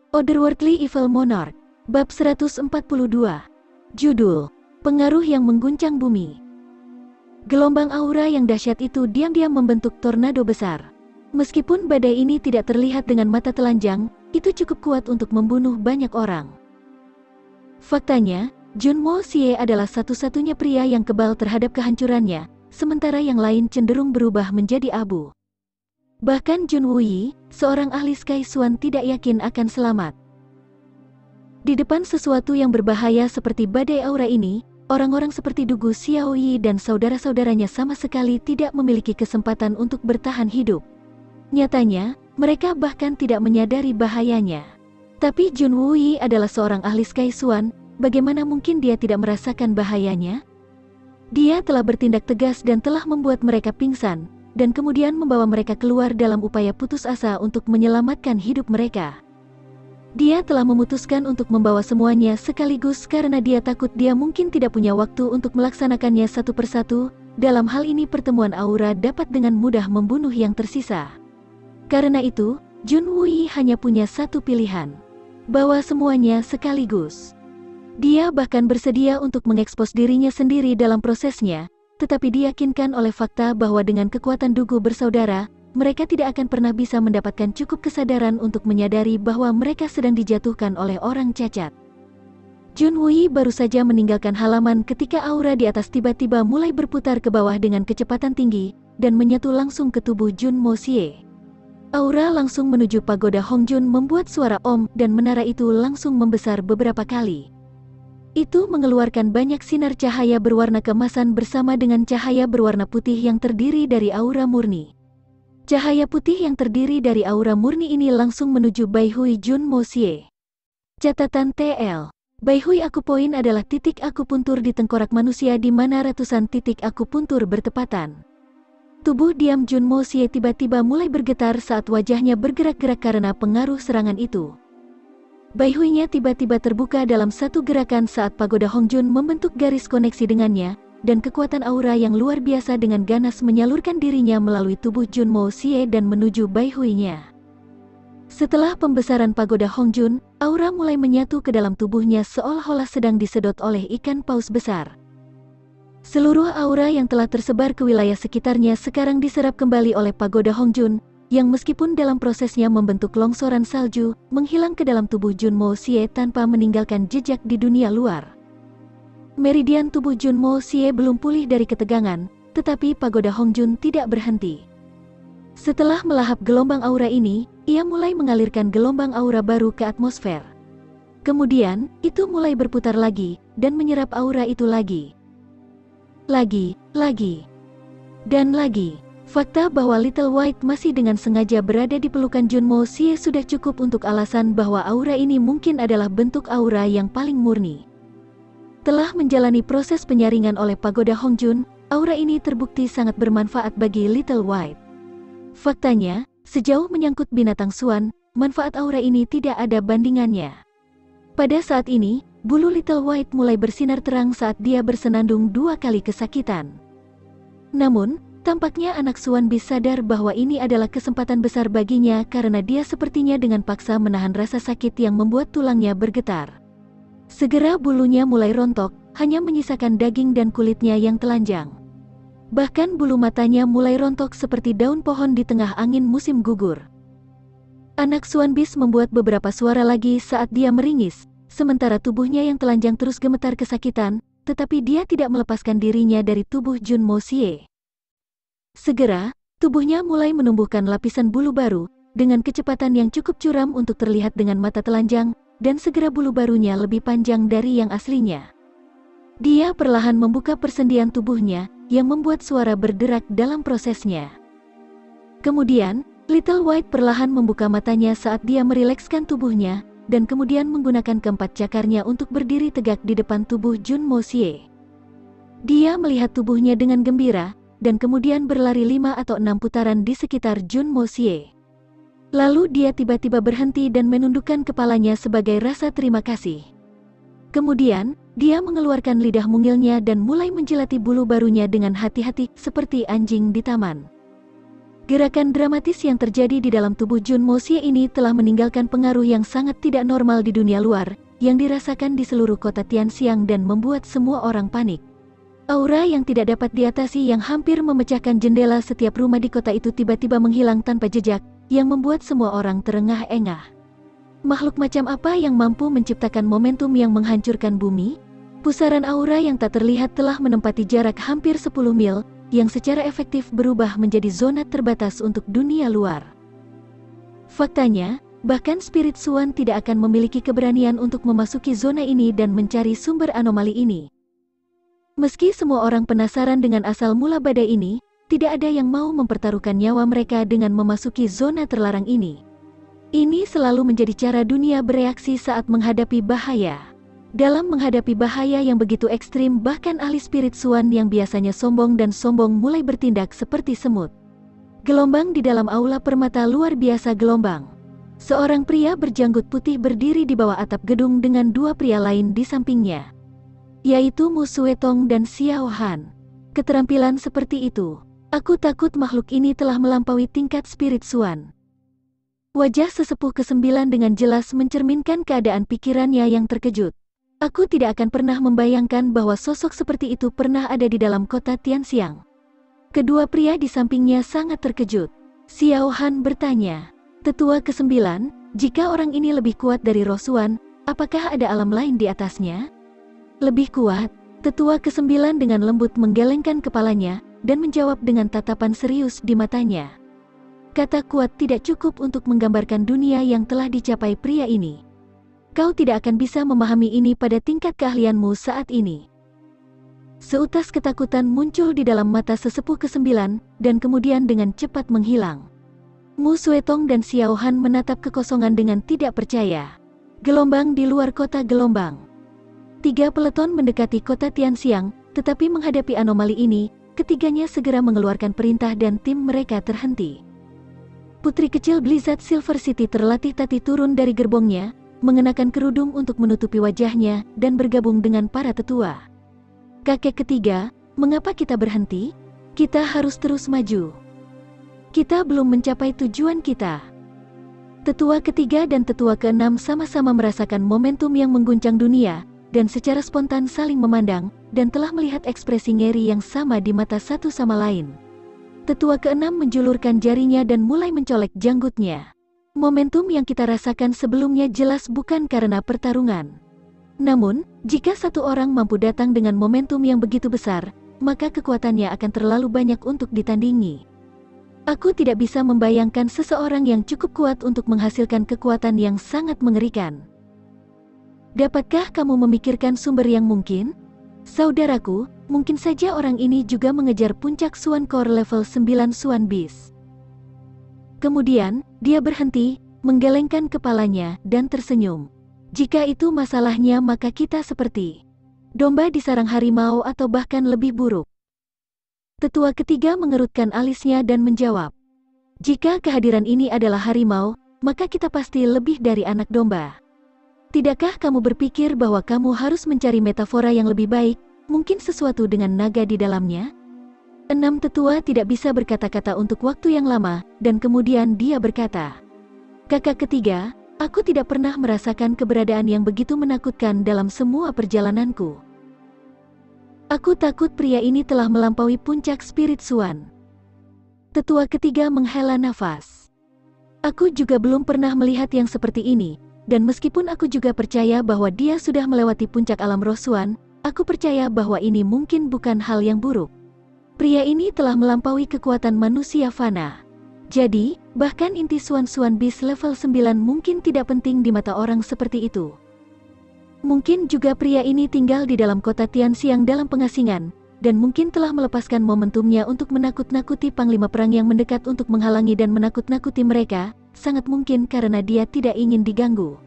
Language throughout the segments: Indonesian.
Otherworldly Evil Monarch, Bab 142. Judul, Pengaruh yang Mengguncang Bumi. Gelombang aura yang dahsyat itu diam-diam membentuk tornado besar. Meskipun badai ini tidak terlihat dengan mata telanjang, itu cukup kuat untuk membunuh banyak orang. Faktanya, Junmo Xie adalah satu-satunya pria yang kebal terhadap kehancurannya, sementara yang lain cenderung berubah menjadi abu. Bahkan Jun Wuyi, seorang ahli Sky Swan, tidak yakin akan selamat. Di depan sesuatu yang berbahaya seperti badai aura ini, orang-orang seperti Dugu Xiaoyi dan saudara-saudaranya sama sekali tidak memiliki kesempatan untuk bertahan hidup. Nyatanya, mereka bahkan tidak menyadari bahayanya. Tapi Jun Wuyi adalah seorang ahli Sky Swan, bagaimana mungkin dia tidak merasakan bahayanya? Dia telah bertindak tegas dan telah membuat mereka pingsan, dan kemudian membawa mereka keluar dalam upaya putus asa untuk menyelamatkan hidup mereka. Dia telah memutuskan untuk membawa semuanya sekaligus karena dia takut dia mungkin tidak punya waktu untuk melaksanakannya satu persatu. Dalam hal ini pertemuan aura dapat dengan mudah membunuh yang tersisa. Karena itu, Jun Wuyi hanya punya satu pilihan. Bawa semuanya sekaligus. Dia bahkan bersedia untuk mengekspos dirinya sendiri dalam prosesnya, tetapi diyakinkan oleh fakta bahwa dengan kekuatan Dugu bersaudara, mereka tidak akan pernah bisa mendapatkan cukup kesadaran untuk menyadari bahwa mereka sedang dijatuhkan oleh orang cacat. Jun Wuyi baru saja meninggalkan halaman ketika aura di atas tiba-tiba mulai berputar ke bawah dengan kecepatan tinggi, dan menyatu langsung ke tubuh Junmo Xie. Aura langsung menuju pagoda Hongjun membuat suara om, dan menara itu langsung membesar beberapa kali. Itu mengeluarkan banyak sinar cahaya berwarna keemasan bersama dengan cahaya berwarna putih yang terdiri dari aura murni. Cahaya putih yang terdiri dari aura murni ini langsung menuju Baihui Junmo Xie. Catatan TL. Baihui akupoin adalah titik akupuntur di tengkorak manusia di mana ratusan titik akupuntur bertepatan. Tubuh diam Junmo Xie tiba-tiba mulai bergetar saat wajahnya bergerak-gerak karena pengaruh serangan itu. Baihuinya tiba-tiba terbuka dalam satu gerakan saat pagoda Hongjun membentuk garis koneksi dengannya, dan kekuatan aura yang luar biasa dengan ganas menyalurkan dirinya melalui tubuh Junmo Xie dan menuju Baihuinya. Setelah pembesaran pagoda Hongjun, aura mulai menyatu ke dalam tubuhnya seolah-olah sedang disedot oleh ikan paus besar. Seluruh aura yang telah tersebar ke wilayah sekitarnya sekarang diserap kembali oleh pagoda Hongjun, yang meskipun dalam prosesnya membentuk longsoran salju, menghilang ke dalam tubuh Junmo Xie tanpa meninggalkan jejak di dunia luar. Meridian tubuh Junmo Xie belum pulih dari ketegangan, tetapi pagoda Hongjun tidak berhenti. Setelah melahap gelombang aura ini, ia mulai mengalirkan gelombang aura baru ke atmosfer. Kemudian, itu mulai berputar lagi, dan menyerap aura itu lagi. Lagi, dan lagi. Fakta bahwa Little White masih dengan sengaja berada di pelukan Junmo Xie sudah cukup untuk alasan bahwa aura ini mungkin adalah bentuk aura yang paling murni. Telah menjalani proses penyaringan oleh pagoda Hongjun, aura ini terbukti sangat bermanfaat bagi Little White. Faktanya, sejauh menyangkut binatang Swan, manfaat aura ini tidak ada bandingannya. Pada saat ini, bulu Little White mulai bersinar terang saat dia bersenandung 2 kali kesakitan. Namun, tampaknya anak Swan Beast sadar bahwa ini adalah kesempatan besar baginya karena dia sepertinya dengan paksa menahan rasa sakit yang membuat tulangnya bergetar. Segera bulunya mulai rontok, hanya menyisakan daging dan kulitnya yang telanjang. Bahkan bulu matanya mulai rontok seperti daun pohon di tengah angin musim gugur. Anak Swan Beast membuat beberapa suara lagi saat dia meringis, sementara tubuhnya yang telanjang terus gemetar kesakitan, tetapi dia tidak melepaskan dirinya dari tubuh Junmo Xie. Segera, tubuhnya mulai menumbuhkan lapisan bulu baru, dengan kecepatan yang cukup curam untuk terlihat dengan mata telanjang, dan segera bulu barunya lebih panjang dari yang aslinya. Dia perlahan membuka persendian tubuhnya, yang membuat suara berderak dalam prosesnya. Kemudian, Little White perlahan membuka matanya saat dia merilekskan tubuhnya, dan kemudian menggunakan keempat cakarnya untuk berdiri tegak di depan tubuh Junmo Xie. Dia melihat tubuhnya dengan gembira, dan kemudian berlari 5 atau 6 putaran di sekitar Junmo Xie. Lalu dia tiba-tiba berhenti dan menundukkan kepalanya sebagai rasa terima kasih. Kemudian, dia mengeluarkan lidah mungilnya dan mulai menjilati bulu barunya dengan hati-hati seperti anjing di taman. Gerakan dramatis yang terjadi di dalam tubuh Jun Moxie ini telah meninggalkan pengaruh yang sangat tidak normal di dunia luar, yang dirasakan di seluruh kota Tianxiang dan membuat semua orang panik. Aura yang tidak dapat diatasi yang hampir memecahkan jendela setiap rumah di kota itu tiba-tiba menghilang tanpa jejak, yang membuat semua orang terengah-engah. Makhluk macam apa yang mampu menciptakan momentum yang menghancurkan bumi? Pusaran aura yang tak terlihat telah menempati jarak hampir 10 mil, yang secara efektif berubah menjadi zona terbatas untuk dunia luar. Faktanya, bahkan Spirit Swan tidak akan memiliki keberanian untuk memasuki zona ini dan mencari sumber anomali ini. Meski semua orang penasaran dengan asal mula badai ini, tidak ada yang mau mempertaruhkan nyawa mereka dengan memasuki zona terlarang ini. Ini selalu menjadi cara dunia bereaksi saat menghadapi bahaya. Dalam menghadapi bahaya yang begitu ekstrim, bahkan ahli Spirit Swan yang biasanya sombong dan sombong mulai bertindak seperti semut. Gelombang di dalam aula permata luar biasa gelombang. Seorang pria berjanggut putih berdiri di bawah atap gedung dengan dua pria lain di sampingnya, yaitu Mu Suetong dan Xiao Han. Keterampilan seperti itu, aku takut makhluk ini telah melampaui tingkat Spirit Swan. Wajah sesepuh ke-9 dengan jelas mencerminkan keadaan pikirannya yang terkejut. Aku tidak akan pernah membayangkan bahwa sosok seperti itu pernah ada di dalam kota Tianxiang. Kedua pria di sampingnya sangat terkejut. Xiao Han bertanya, "Tetua ke-9, jika orang ini lebih kuat dari Rosuan, apakah ada alam lain di atasnya?" "Lebih kuat?" Tetua ke-9 dengan lembut menggelengkan kepalanya, dan menjawab dengan tatapan serius di matanya. Kata kuat tidak cukup untuk menggambarkan dunia yang telah dicapai pria ini. Kau tidak akan bisa memahami ini pada tingkat keahlianmu saat ini. Seutas ketakutan muncul di dalam mata sesepuh ke-9, dan kemudian dengan cepat menghilang. Mu Suetong dan Xiao Han menatap kekosongan dengan tidak percaya. Gelombang di luar kota gelombang. 3 peleton mendekati kota Tianxiang, tetapi menghadapi anomali ini, ketiganya segera mengeluarkan perintah dan tim mereka terhenti. Putri kecil Blizzard Silver City terlatih tati turun dari gerbongnya, mengenakan kerudung untuk menutupi wajahnya, dan bergabung dengan para tetua. "Kakek ketiga, mengapa kita berhenti? Kita harus terus maju. Kita belum mencapai tujuan kita." Tetua ketiga dan tetua ke-6 sama-sama merasakan momentum yang mengguncang dunia, dan secara spontan saling memandang, dan telah melihat ekspresi ngeri yang sama di mata satu sama lain. Tetua ke-6 menjulurkan jarinya dan mulai mencolek janggutnya. Momentum yang kita rasakan sebelumnya jelas bukan karena pertarungan. Namun, jika satu orang mampu datang dengan momentum yang begitu besar, maka kekuatannya akan terlalu banyak untuk ditandingi. Aku tidak bisa membayangkan seseorang yang cukup kuat untuk menghasilkan kekuatan yang sangat mengerikan. Dapatkah kamu memikirkan sumber yang mungkin? Saudaraku, mungkin saja orang ini juga mengejar puncak Swan Core level 9 Swan Beast. Kemudian, dia berhenti, menggelengkan kepalanya, dan tersenyum. Jika itu masalahnya, maka kita seperti domba di sarang harimau atau bahkan lebih buruk. Tetua ketiga mengerutkan alisnya dan menjawab, "Jika kehadiran ini adalah harimau, maka kita pasti lebih dari anak domba. Tidakkah kamu berpikir bahwa kamu harus mencari metafora yang lebih baik, mungkin sesuatu dengan naga di dalamnya?" 6 tetua tidak bisa berkata-kata untuk waktu yang lama, dan kemudian dia berkata, "Kakak ketiga, aku tidak pernah merasakan keberadaan yang begitu menakutkan dalam semua perjalananku. Aku takut pria ini telah melampaui puncak Spirit Swan." Tetua ketiga menghela nafas. "Aku juga belum pernah melihat yang seperti ini, dan meskipun aku juga percaya bahwa dia sudah melewati puncak alam Roh Swan, aku percaya bahwa ini mungkin bukan hal yang buruk. Pria ini telah melampaui kekuatan manusia fana. Jadi, bahkan inti Swan Beast level 9 mungkin tidak penting di mata orang seperti itu. Mungkin juga pria ini tinggal di dalam kota Tianxiang dalam pengasingan, dan mungkin telah melepaskan momentumnya untuk menakut-nakuti panglima perang yang mendekat untuk menghalangi dan menakut-nakuti mereka, sangat mungkin karena dia tidak ingin diganggu.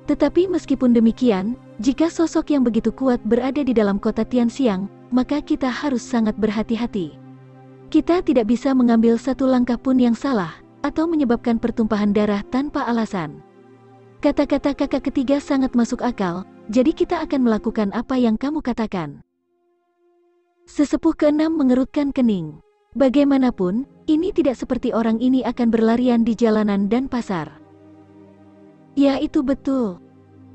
Tetapi meskipun demikian, jika sosok yang begitu kuat berada di dalam kota Tianxiang, maka kita harus sangat berhati-hati. Kita tidak bisa mengambil satu langkah pun yang salah, atau menyebabkan pertumpahan darah tanpa alasan." Kata-kata kakak ketiga sangat masuk akal, jadi kita akan melakukan apa yang kamu katakan. Sesepuh ke-6 mengerutkan kening. Bagaimanapun, Ini tidak seperti orang ini akan berlarian di jalanan dan pasar. Ya, itu betul.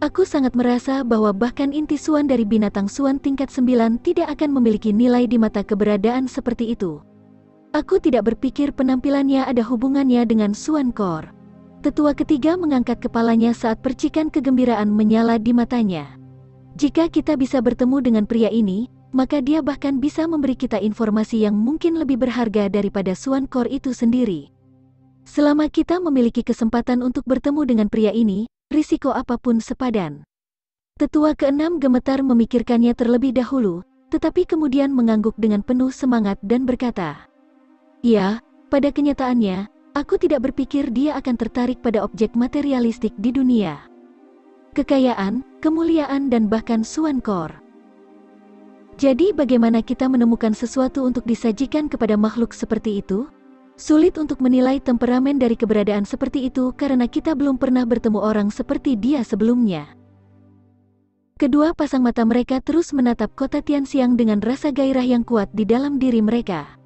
Aku sangat merasa bahwa bahkan inti Suan dari binatang Suan tingkat 9 tidak akan memiliki nilai di mata keberadaan seperti itu. Aku tidak berpikir penampilannya ada hubungannya dengan Suan Core. Tetua ketiga mengangkat kepalanya saat percikan kegembiraan menyala di matanya. Jika kita bisa bertemu dengan pria ini, maka dia bahkan bisa memberi kita informasi yang mungkin lebih berharga daripada Suan Core itu sendiri. Selama kita memiliki kesempatan untuk bertemu dengan pria ini, risiko apapun sepadan. Tetua keenam gemetar memikirkannya terlebih dahulu, tetapi kemudian mengangguk dengan penuh semangat dan berkata, "Ya, pada kenyataannya, aku tidak berpikir dia akan tertarik pada objek materialistik di dunia. Kekayaan, kemuliaan dan bahkan Suan Core. Jadi bagaimana kita menemukan sesuatu untuk disajikan kepada makhluk seperti itu? Sulit untuk menilai temperamen dari keberadaan seperti itu karena kita belum pernah bertemu orang seperti dia sebelumnya." Kedua pasang mata mereka terus menatap kota Tianxiang dengan rasa gairah yang kuat di dalam diri mereka.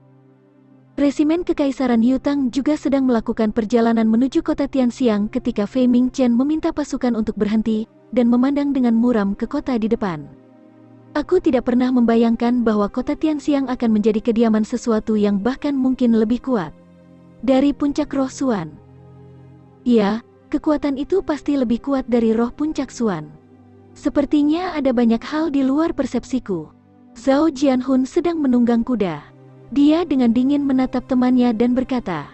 Resimen Kekaisaran Yutang juga sedang melakukan perjalanan menuju kota Tianxiang ketika Fei Mingchen meminta pasukan untuk berhenti dan memandang dengan muram ke kota di depan. Aku tidak pernah membayangkan bahwa kota Tianxiang akan menjadi kediaman sesuatu yang bahkan mungkin lebih kuat dari puncak roh Suan. Ya, kekuatan itu pasti lebih kuat dari roh puncak Suan. Sepertinya ada banyak hal di luar persepsiku. Zhao Jianhun sedang menunggang kuda. Dia dengan dingin menatap temannya dan berkata,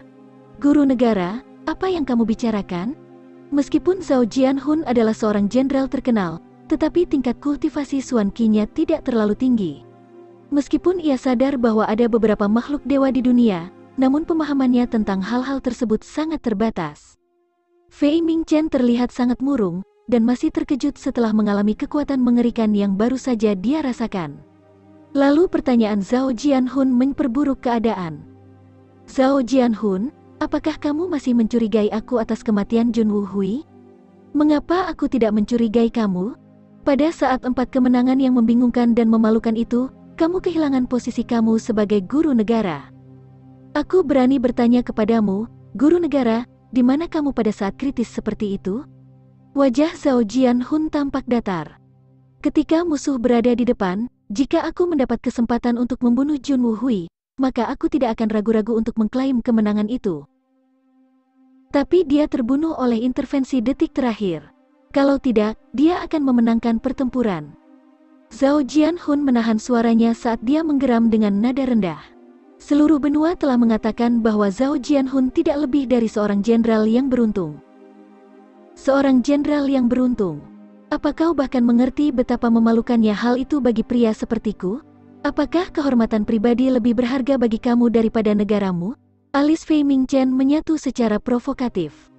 "Guru negara, apa yang kamu bicarakan?" Meskipun Zhao Jianhun adalah seorang jenderal terkenal, tetapi tingkat kultivasi Suan Qi-nya tidak terlalu tinggi. Meskipun ia sadar bahwa ada beberapa makhluk dewa di dunia, namun pemahamannya tentang hal-hal tersebut sangat terbatas. Fei Mingchen terlihat sangat murung, dan masih terkejut setelah mengalami kekuatan mengerikan yang baru saja dia rasakan. Lalu pertanyaan Zhao Jianhun memperburuk keadaan. "Zhao Jianhun, apakah kamu masih mencurigai aku atas kematian Jun Wuhui? Mengapa aku tidak mencurigai kamu? Pada saat 4 kemenangan yang membingungkan dan memalukan itu, kamu kehilangan posisi kamu sebagai guru negara. Aku berani bertanya kepadamu, guru negara, di mana kamu pada saat kritis seperti itu?" Wajah Zhao Jianhun tampak datar. "Ketika musuh berada di depan, jika aku mendapat kesempatan untuk membunuh Jun Wuhui, maka aku tidak akan ragu-ragu untuk mengklaim kemenangan itu. Tapi dia terbunuh oleh intervensi detik terakhir. Kalau tidak, dia akan memenangkan pertempuran." Zhao Jianhun menahan suaranya saat dia menggeram dengan nada rendah. Seluruh benua telah mengatakan bahwa Zhao Jianhun tidak lebih dari seorang jenderal yang beruntung. Seorang jenderal yang beruntung. Apa kau bahkan mengerti betapa memalukannya hal itu bagi pria sepertiku? Apakah kehormatan pribadi lebih berharga bagi kamu daripada negaramu? Alis Fei Mingchen menyatu secara provokatif.